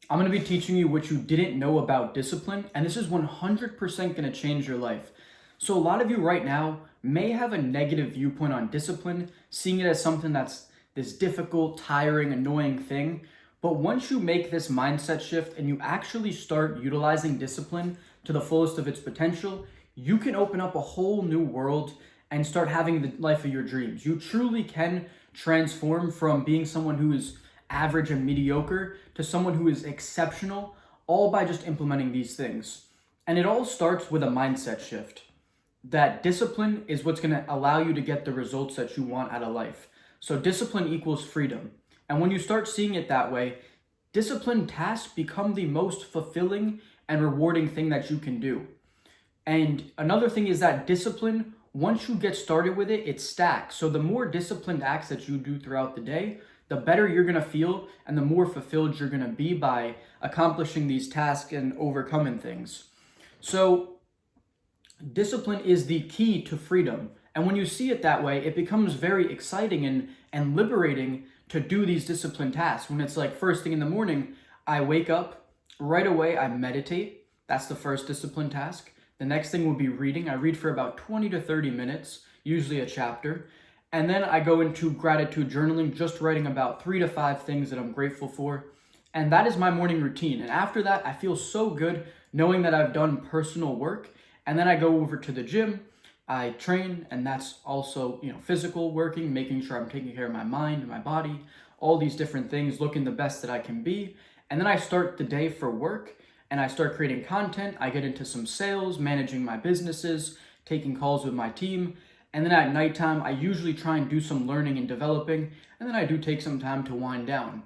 I'm going to be teaching you what you didn't know about discipline, and this is 100% going to change your life. So, a lot of you right now may have a negative viewpoint on discipline, seeing it as something that's this difficult, tiring, annoying thing. But once you make this mindset shift and you actually start utilizing discipline to the fullest of its potential, you can open up a whole new world and start having the life of your dreams. You truly can transform from being someone who is average and mediocre to someone who is exceptional, all by just implementing these things. And it all starts with a mindset shift that discipline is what's going to allow you to get the results that you want out of life. So, discipline equals freedom. And when you start seeing it that way, disciplined tasks become the most fulfilling and rewarding thing that you can do. And another thing is that discipline, once you get started with it, it stacks. So the more disciplined acts that you do throughout the day, the better you're going to feel and the more fulfilled you're going to be by accomplishing these tasks and overcoming things. So discipline is the key to freedom. And when you see it that way, it becomes very exciting and liberating to do these disciplined tasks. When it's like first thing in the morning, I wake up, right away I meditate. That's the first disciplined task. The next thing would be reading. I read for about 20 to 30 minutes, usually a chapter. And then I go into gratitude journaling, just writing about 3 to 5 things that I'm grateful for. And that is my morning routine. And after that, I feel so good knowing that I've done personal work. And then I go over to the gym, I train, and that's also, physical working, making sure I'm taking care of my mind and my body, all these different things, looking the best that I can be. And then I start the day for work and I start creating content. I get into some sales, managing my businesses, taking calls with my team. And then at nighttime, I usually try and do some learning and developing. And then I do take some time to wind down.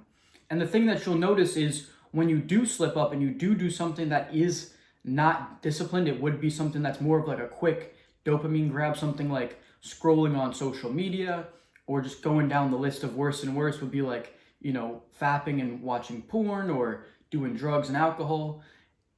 And the thing that you'll notice is when you do slip up and you do something that is not disciplined, it would be something that's more of like a quick dopamine grab, something like scrolling on social media or just going down the list of worse and worse would be like, fapping and watching porn or doing drugs and alcohol.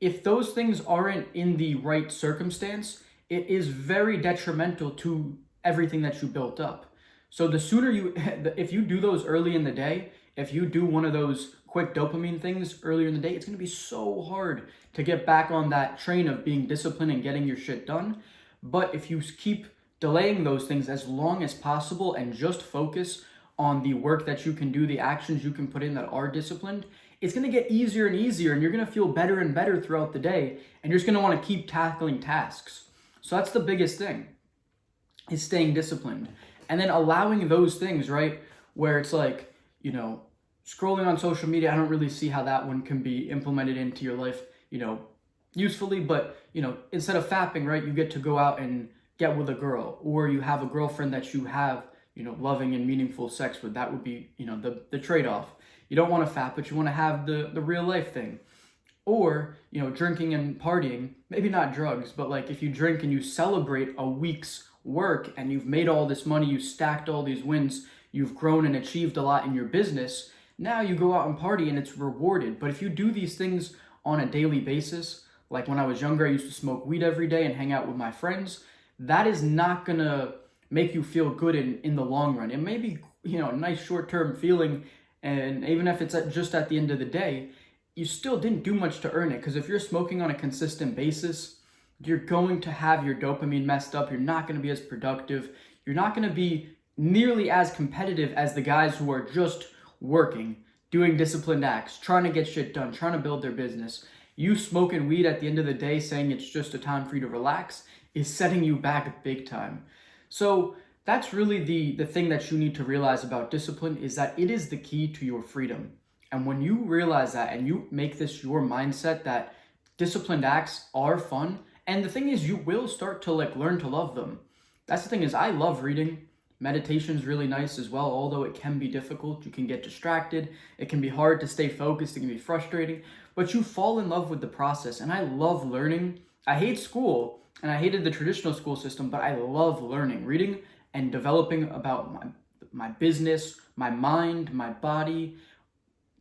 If those things aren't in the right circumstance, it is very detrimental to everything that you built up. So the sooner if you do those early in the day, if you do one of those quick dopamine things earlier in the day, it's going to be so hard to get back on that train of being disciplined and getting your shit done. But if you keep delaying those things as long as possible and just focus on the work that you can do, the actions you can put in that are disciplined, it's going to get easier and easier and you're going to feel better and better throughout the day and you're just going to want to keep tackling tasks. So that's the biggest thing, is staying disciplined. And then allowing those things, right, where it's like, scrolling on social media, I don't really see how that one can be implemented into your life, usefully. But, instead of fapping, right, you get to go out and get with a girl, or you have a girlfriend that you have, loving and meaningful sex with. That would be, the trade-off. You don't want to fap, but you want to have the real life thing. Or, drinking and partying, maybe not drugs, but like if you drink and you celebrate a week's work and you've made all this money, you stacked all these wins, you've grown and achieved a lot in your business, now you go out and party and it's rewarded. But if you do these things on a daily basis, like when I was younger, I used to smoke weed every day and hang out with my friends, that is not gonna make you feel good in the long run. It may be, a nice short-term feeling, and even if it's just at the end of the day, you still didn't do much to earn it. Because if you're smoking on a consistent basis, you're going to have your dopamine messed up. You're not going to be as productive. You're not going to be nearly as competitive as the guys who are just working, doing disciplined acts, trying to get shit done, trying to build their business. You smoking weed at the end of the day, saying it's just a time for you to relax, is setting you back big time. So that's really the thing that you need to realize about discipline, is that it is the key to your freedom. And when you realize that and you make this your mindset that disciplined acts are fun, and the thing is you will start to learn to love them. That's the thing, is I love reading. Meditation is really nice as well, although it can be difficult. You can get distracted. It can be hard to stay focused. It can be frustrating, but you fall in love with the process. And I love learning. I hate school and I hated the traditional school system, but I love learning, reading and developing about my business, my mind, my body,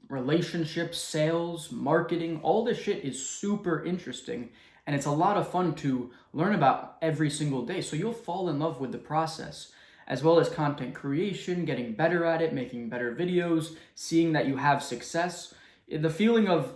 relationships, sales, marketing. All this shit is super interesting and it's a lot of fun to learn about every single day. So you'll fall in love with the process, as well as content creation, getting better at it, making better videos, seeing that you have success. The feeling of,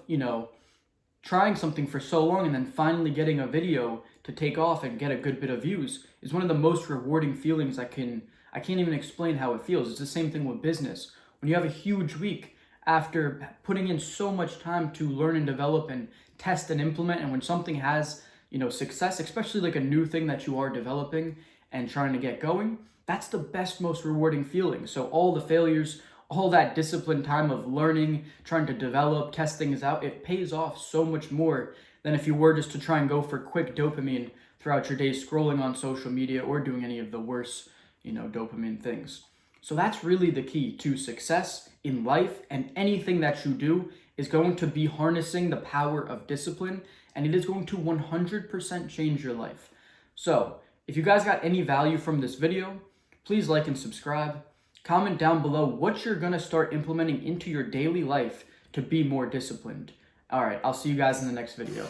trying something for so long and then finally getting a video to take off and get a good bit of views is one of the most rewarding feelings I can't even explain how it feels. It's the same thing with business. When you have a huge week after putting in so much time to learn and develop and test and implement, and when something has, success, especially like a new thing that you are developing and trying to get going, that's the best, most rewarding feeling. So all the failures, all that disciplined time of learning, trying to develop, test things out, it pays off so much more than if you were just to try and go for quick dopamine throughout your day scrolling on social media or doing any of the worse, dopamine things. So that's really the key to success in life, and anything that you do is going to be harnessing the power of discipline, and it is going to 100% change your life. So if you guys got any value from this video, please like and subscribe. Comment down below what you're going to start implementing into your daily life to be more disciplined. All right, I'll see you guys in the next video.